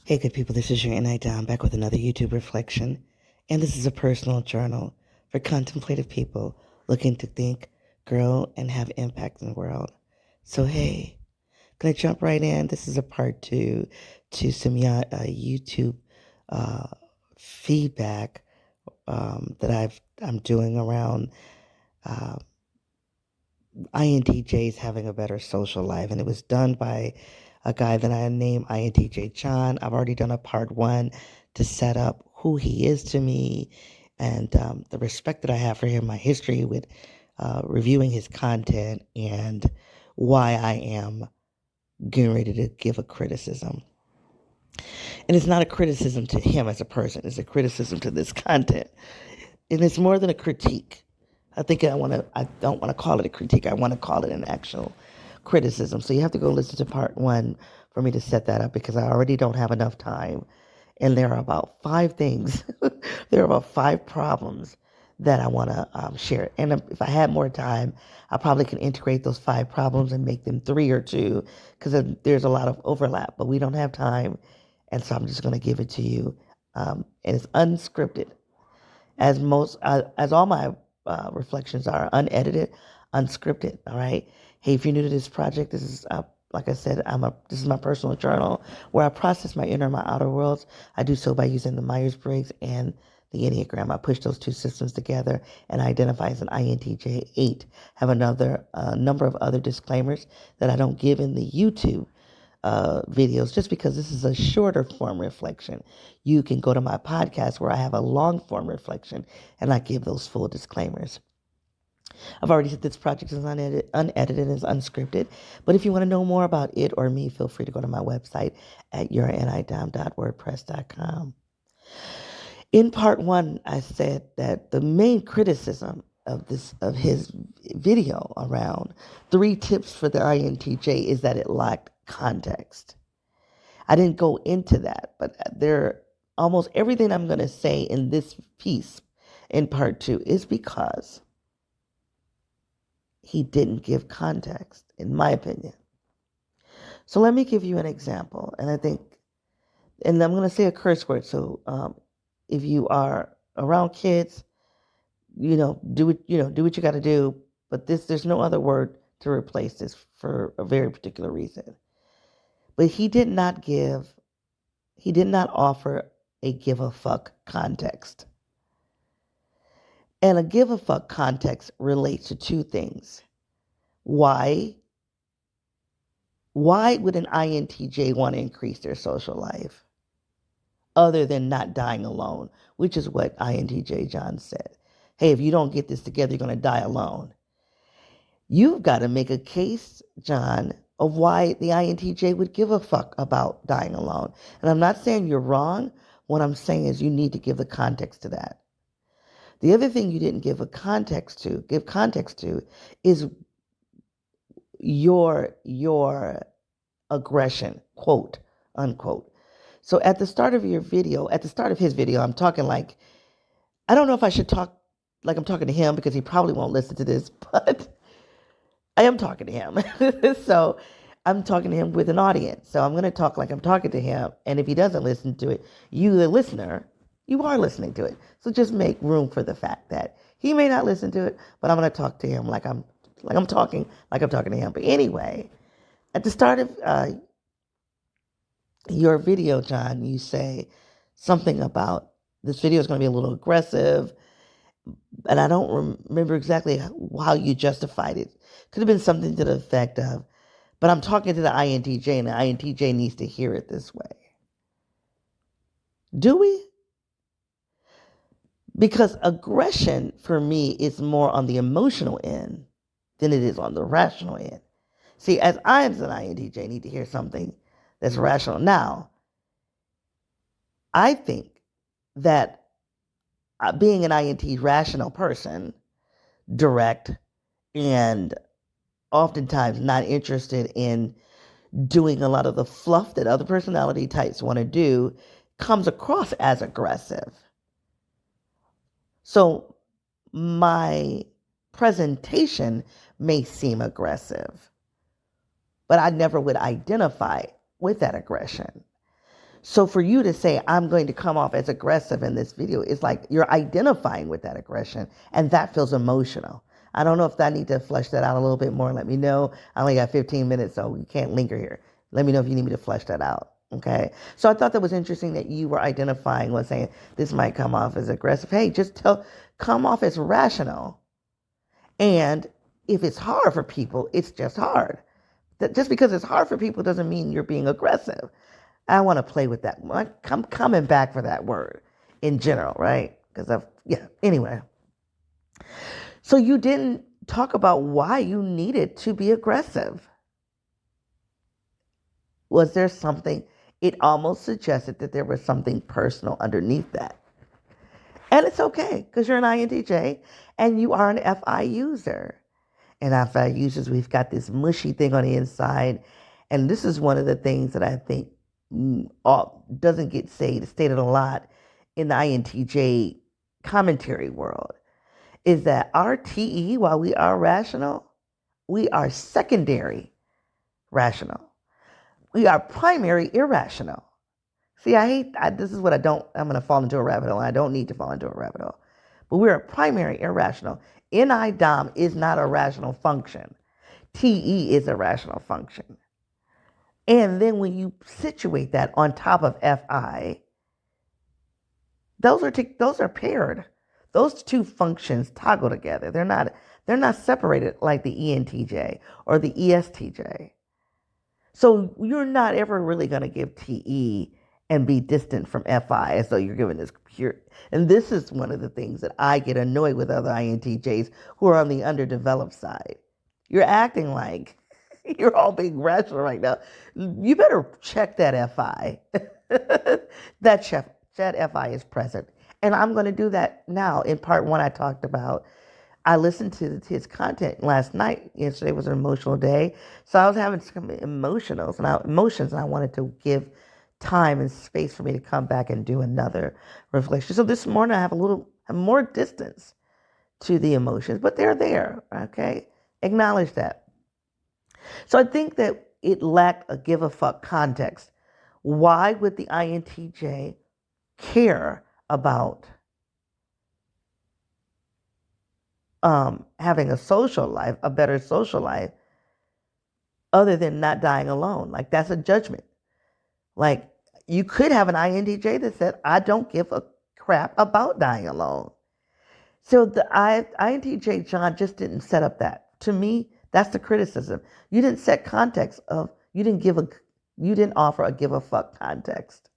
Hey, good people, this is your INTJ-Jon back with another YouTube reflection. And this is a personal journal for contemplative people looking to think, grow, and have impact in the world. So, hey, gonna jump right in. This is a part two to some YouTube uh, feedback that I'm doing around uh, INTJs having a better social life. And it was done by a guy that I named INTJ-Jon. I've already done a part one to set up who he is to me and the respect that I have for him, my history with reviewing his content, and why I am getting ready to give a criticism. And it's not a criticism to him as a person. It's a criticism to this content. And it's more than a critique. I don't want to call it a critique. I want to call it an actual criticism. So you have to go listen to part one for me to set that up because I already don't have enough time. And there are about 5 things. There are about 5 problems that I want to share. And if I had more time, I probably can integrate those 5 problems and make them 3 or 2 because there's a lot of overlap, but we don't have time. And so I'm just going to give it to you. And it's unscripted. As all my reflections are unedited, unscripted. All right. Hey, if you're new to this project, this is like I said, this is my personal journal where I process my inner and my outer worlds. I do so by using the Myers-Briggs and the Enneagram. I push those 2 systems together and identify as an INTJ-8. Have another number of other disclaimers that I don't give in the YouTube videos just because this is a shorter form reflection. You can go to my podcast where I have a long form reflection and I give those full disclaimers. I've already said this project is unedited and is unscripted, but if you want to know more about it or me, feel free to go to my website at yourintj.wordpress.com. In part one, I said that the main criticism of his video around 3 tips for the INTJ is that it lacked context. I didn't go into that, but almost everything I'm going to say in this piece in part 2 is because he didn't give context, in my opinion. So let me give you an example, and I'm going to say a curse word. So if you are around kids, do what you got to do. But there's no other word to replace this for a very particular reason. But he did not offer a give a fuck context. And a give a fuck context relates to 2 things. Why would an INTJ want to increase their social life other than not dying alone, which is what INTJ-Jon said. Hey, if you don't get this together, you're going to die alone. You've got to make a case, John, of why the INTJ would give a fuck about dying alone. And I'm not saying you're wrong. What I'm saying is you need to give the context to that. The other thing you didn't give context to is your aggression, quote, unquote. So at the start of his video, I'm talking like, I don't know if I should talk like I'm talking to him because he probably won't listen to this, but I am talking to him. So I'm talking to him with an audience. So I'm going to talk like I'm talking to him. And if he doesn't listen to it, you, the listener, you are listening to it. So just make room for the fact that he may not listen to it, but I'm going to talk to him like I'm talking to him. But anyway, at the start of your video, John, you say something about this video is going to be a little aggressive. And I don't remember exactly how you justified it. Could have been something to the effect of, but I'm talking to the INTJ and the INTJ needs to hear it this way. Do we? Because aggression for me is more on the emotional end than it is on the rational end. See, as I as an INTJ need to hear something that's rational. Now, I think that being an INT rational person, direct, and oftentimes not interested in doing a lot of the fluff that other personality types want to do, comes across as aggressive. So my presentation may seem aggressive, but I never would identify with that aggression. So for you to say, I'm going to come off as aggressive in this video, it's like you're identifying with that aggression, and that feels emotional. I don't know if I need to flesh that out a little bit more. Let me know. I only got 15 minutes, so we can't linger here. Let me know if you need me to flesh that out. Okay. So I thought that was interesting that you were identifying with saying this might come off as aggressive. Hey, come off as rational. And if it's hard for people, it's just hard. That just because it's hard for people doesn't mean you're being aggressive. I want to play with that. I'm coming back for that word in general, right? Anyway. So you didn't talk about why you needed to be aggressive. Was there something? It almost suggested that there was something personal underneath that. And it's okay because you're an INTJ and you are an FI user. And FI users, we've got this mushy thing on the inside. And this is one of the things that I think doesn't get stated a lot in the INTJ commentary world, is that our TE, while we are rational, we are secondary rational. We are primary irrational. See, this is what I'm going to fall into a rabbit hole. I don't need to fall into a rabbit hole. But we're a primary irrational. NI-DOM is not a rational function. TE is a rational function. And then when you situate that on top of FI, those are paired. Those two functions toggle together. They're not separated like the ENTJ or the ESTJ. So you're not ever really going to give TE and be distant from FI as though you're giving this pure. And this is one of the things that I get annoyed with other INTJs who are on the underdeveloped side. You're acting like you're all being rational right now. You better check that FI. that FI is present. And I'm going to do that now. In part one, I listened to his content last night. Yesterday was an emotional day. So I was having some emotions, and I wanted to give time and space for me to come back and do another reflection. So this morning I have more distance to the emotions, but they're there, okay? Acknowledge that. So I think that it lacked a give a fuck context. Why would the INTJ care about having a social life, a better social life, other than not dying alone? Like, that's a judgment. Like, you could have an INTJ that said, I don't give a crap about dying alone. So the INTJ-Jon just didn't set up that. To me, that's the criticism. You didn't set context of, you didn't offer a give a fuck context.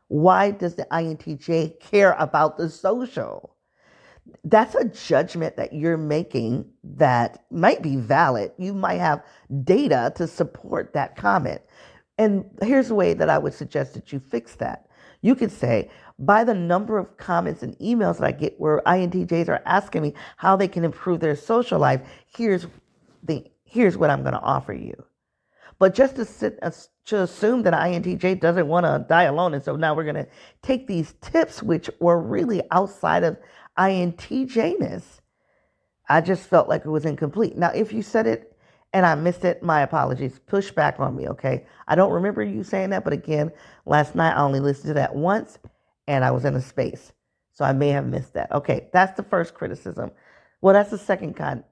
Why does the INTJ care about the social? That's a judgment that you're making that might be valid. You might have data to support that comment. And here's a way that I would suggest that you fix that. You could say, by the number of comments and emails that I get where INTJs are asking me how they can improve their social life, here's what I'm going to offer you. But just to assume that INTJ doesn't want to die alone, and so now we're going to take these tips, which were really outside of INTJ-ness, I just felt like it was incomplete. Now, if you said it and I missed it, my apologies. Push back on me, okay? I don't remember you saying that, but again, last night I only listened to that once, and I was in a space, so I may have missed that. Okay, that's the first criticism. Well, that's the second kind.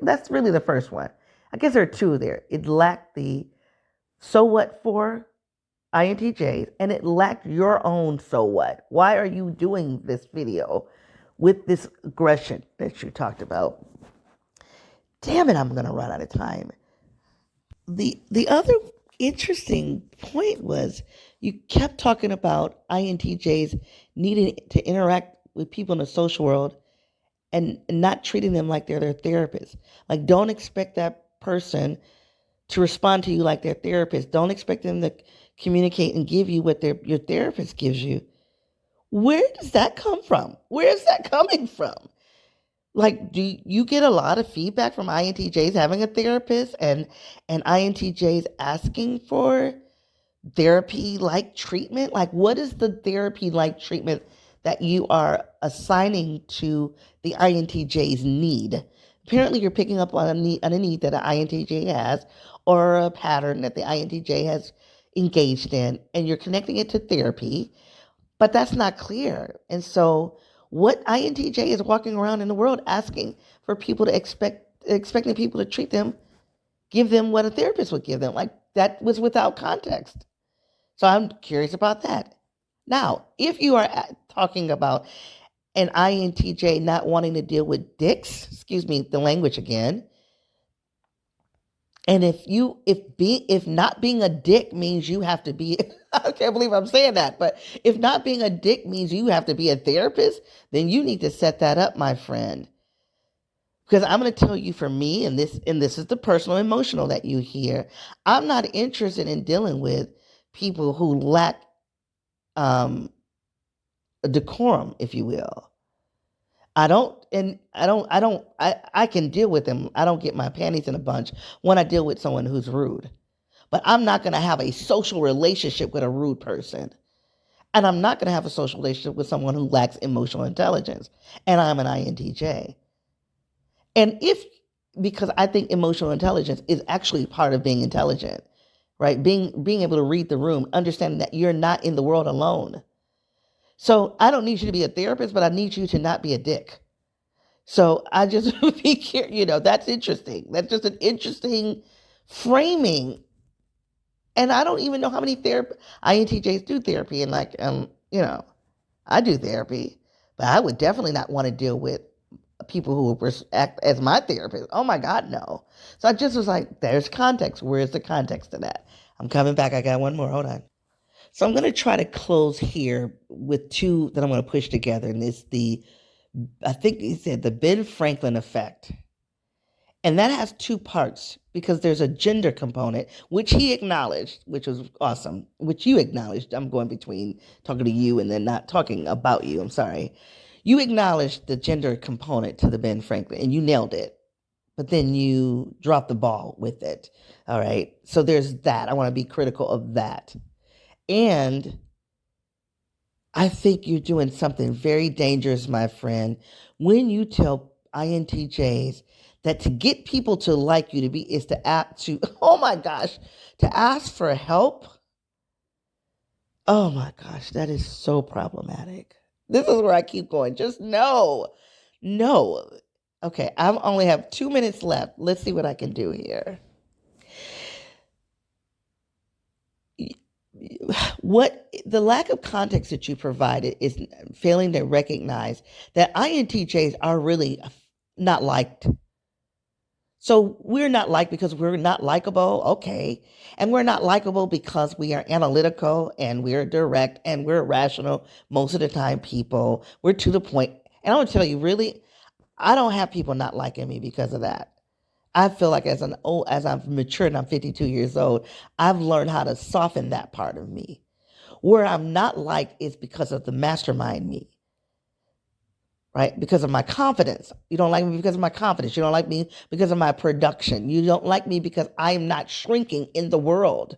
That's really the first one. I guess there are two there. It lacked the so what for INTJs, and it lacked your own so what. Why are you doing this video with this aggression that you talked about? Damn it, I'm going to run out of time. The other interesting point was you kept talking about INTJs needing to interact with people in the social world and not treating them like they're their therapist. Like, don't expect that person to respond to you like their therapist. Don't expect them to communicate and give you what your therapist gives you. Where does that come from? Where is that coming from? Like, do you get a lot of feedback from INTJs having a therapist and INTJs asking for therapy-like treatment? Like, what is the therapy-like treatment that you are assigning to the INTJ's need? Apparently, you're picking up on a need that an INTJ has, or a pattern that the INTJ has engaged in, and you're connecting it to therapy, but that's not clear. And so, what INTJ is walking around in the world asking for people to expecting people to treat them, give them what a therapist would give them. Like that was without context. So I'm curious about that. Now, if you are talking about an INTJ not wanting to deal with dicks, excuse me, the language again, and if not being a dick means you have to be I can't believe I'm saying that, but if not being a dick means you have to be a therapist, then you need to set that up, my friend. Because I'm going to tell you, for me, and this is the personal emotional that you hear, I'm not interested in dealing with people who lack a decorum, if you will. I can deal with them. I don't get my panties in a bunch when I deal with someone who's rude. But I'm not going to have a social relationship with a rude person. And I'm not going to have a social relationship with someone who lacks emotional intelligence. And I'm an INTJ. And because I think emotional intelligence is actually part of being intelligent, right? Being able to read the room, understanding that you're not in the world alone. So I don't need you to be a therapist, but I need you to not be a dick. So I just be curious, that's interesting. That's just an interesting framing. And I don't even know how many INTJs do therapy. And I do therapy, but I would definitely not want to deal with people who will act as my therapist. Oh my God, no. So I just was like, there's context. Where's the context to that? I'm coming back. I got one more. Hold on. So I'm going to try to close here with two that I'm going to push together. And it's I think he said the Ben Franklin effect. And that has two parts because there's a gender component, which he acknowledged, which was awesome, which you acknowledged. I'm going between talking to you and then not talking about you. I'm sorry. You acknowledged the gender component to the Ben Franklin and you nailed it, but then you dropped the ball with it. All right. So there's that. I want to be critical of that. And I think you're doing something very dangerous, my friend, when you tell INTJs that to get people to like you is to ask oh my gosh, to ask for help. Oh my gosh, that is so problematic. This is where I keep going. Just no. Okay, I only have 2 minutes left. Let's see what I can do here. What the lack of context that you provided is failing to recognize that INTJs are really not liked. So we're not liked because we're not likable, okay. And we're not likable because we are analytical and we're direct and we're rational most of the time, people. We're to the point. And I'm gonna tell you, really, I don't have people not liking me because of that. I feel like as I've matured and I'm 52 years old, I've learned how to soften that part of me. Where I'm not liked is because of the mastermind me, right? Because of my confidence. You don't like me because of my confidence. You don't like me because of my production. You don't like me because I am not shrinking in the world.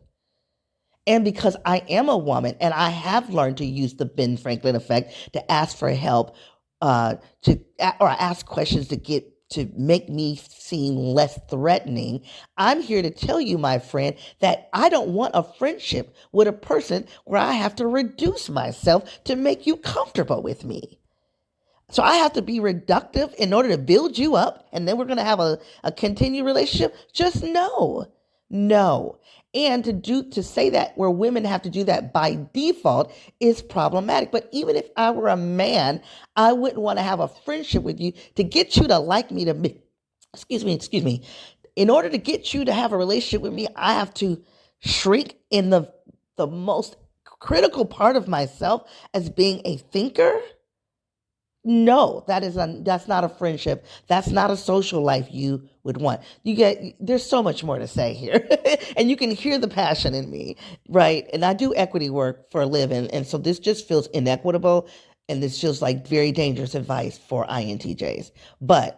And because I am a woman and I have learned to use the Ben Franklin effect to ask for help, or ask questions to make me seem less threatening. I'm here to tell you, my friend, that I don't want a friendship with a person where I have to reduce myself to make you comfortable with me. So I have to be reductive in order to build you up, and then we're going to have a continued relationship. Just no. And to say that where women have to do that by default is problematic. But even if I were a man, I wouldn't want to have a friendship with you to get you to like me excuse me. In order to get you to have a relationship with me, I have to shrink in the most critical part of myself as being a thinker. No, that's not a friendship. That's not a social life you would want. There's so much more to say here. And you can hear the passion in me, right? And I do equity work for a living. And so this just feels inequitable. And this feels like very dangerous advice for INTJs. But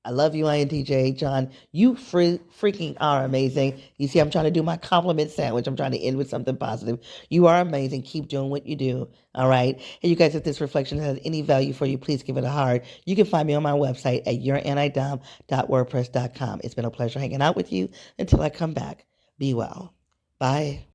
I love you, INTJ-Jon. You freaking are amazing. You see, I'm trying to do my compliment sandwich. I'm trying to end with something positive. You are amazing. Keep doing what you do. All right. And you guys, if this reflection has any value for you, please give it a heart. You can find me on my website at youranidom.wordpress.com. It's been a pleasure hanging out with you. Until I come back, be well. Bye.